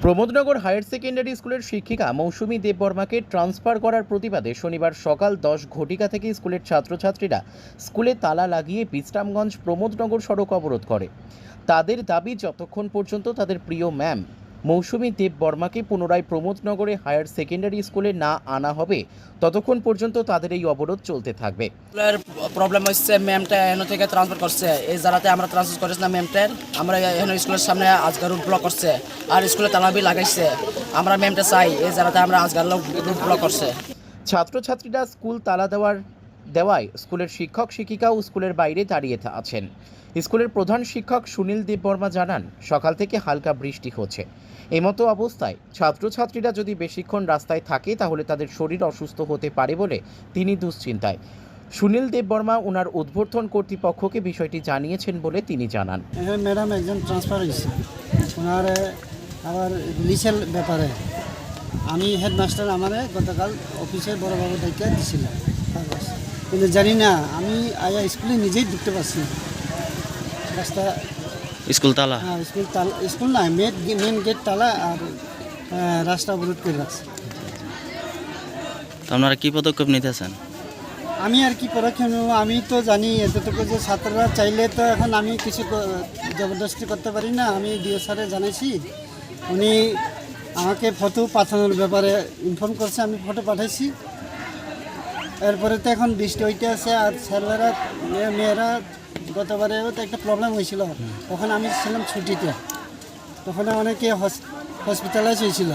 Pramodnagar higher secondary স্কুলের শিক্ষিকা মৌসুমী দেববর্মাকে transfer করার প্রতিবাদে শনিবার সকাল 10 ঘটিকা থেকে স্কুলের ছাত্রছাত্রীরা স্কুলে তালা লাগিয়ে বিশ্রামগঞ্জ প্রমোদনগর সড়ক অবরোধ করে। তাদের দাবি, যতক্ষণ পর্যন্ত তাদের প্রিয় ম্যাম মৌসুমী দেববর্মাকে পুনরায় প্রমোদনগরে হায়ার সেকেন্ডারি স্কুলে না আনা হবে, ততক্ষণ পর্যন্ত তাদের এই অবরোধ চলতে থাকবে। প্রবলেম হচ্ছে ম্যামটা এখান থেকে ট্রান্সফার করছে, এই জায়গাতে আমরা ট্রান্সফার করেছিলাম ম্যামটার, আমরা এখানে স্কুলের সামনে আজকাল রুট ব্লক করছে আর স্কুলে তালাবি লাগাইছে। আমরা ম্যামটা চাই, এই জায়গাতে আমরা আজকাল রুট ব্লক করছে। ছাত্রছাত্রীরা স্কুল তালা দেওয়ায় স্কুলের শিক্ষক শিক্ষিকাও স্কুলের বাইরে দাঁড়িয়ে আছেন। স্কুলের প্রধান শিক্ষক সুনীল দেববর্মা জানান, সকাল থেকে হালকা বৃষ্টি হচ্ছে। এমতো অবস্থায় ছাত্রছাত্রীরা যদি বেশিক্ষণ রাস্তায় থাকে তাহলে তাদের শরীর অসুস্থ হতে পারে বলে তিনি দুশ্চিন্তায়। সুনীল দেববর্মা ওনার উদ্বোধন কর্তৃপক্ষকে বিষয়টি জানিয়েছেন বলে তিনি জানান। ম্যাডাম একজন ট্রান্সফার হয়েছে, ওনার আবার লিসের ব্যাপারে আমি হেডমাস্টার আমারে গতকাল অফিসের বড়োবাবু দায়িত্ব দিয়েছিলাম, কিন্তু জানি না আমি আয়া স্কুলে নিজেই ঢুকতে পারছি না। রাস্তা স্কুল তালা, হ্যাঁ স্কুল না, মেন গেট তালা আর রাস্তা অবরোধ করে রাখছে। তো আপনারা কী পদক্ষেপ নিতেছেন? আমি আর কি পদক্ষেপ নেব, আমি তো জানি এতটুকু যে ছাত্ররা চাইলে তো এখন আমি কিছু জবরদস্তি করতে পারি না। আমি ডিও স্যারে জানাইছি, উনি আমাকে ফটো পাঠানোর ব্যাপারে ইনফর্ম করছে, আমি ফটো পাঠাইছি। এরপরে তো এখন বৃষ্টি হইতে আছে আর ছেলেরা মেয়েরা গতবারেও তো একটা প্রবলেম হয়েছিল, তখন আমি ছিলাম ছুটিতে, তখন অনেকে হসপিটালাইজ হয়েছিল।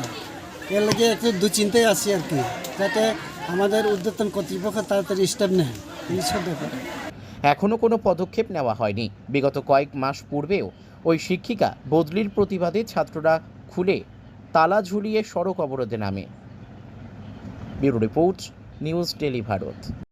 এর লাগে একটু দুশ্চিন্তায় আছি আর কি, যাতে আমাদের উদ্যোতন কর্তৃপক্ষ তাড়াতাড়ি স্টেপ নেয় এইসব ব্যাপারে। এখনও কোনো পদক্ষেপ নেওয়া হয়নি। বিগত কয়েক মাস পূর্বেও ওই শিক্ষিকা বদলির প্রতিবাদে ছাত্ররা খুলে তালা ঝুলিয়ে সড়ক অবরোধে নামে। Bureau report, news daily Bharat.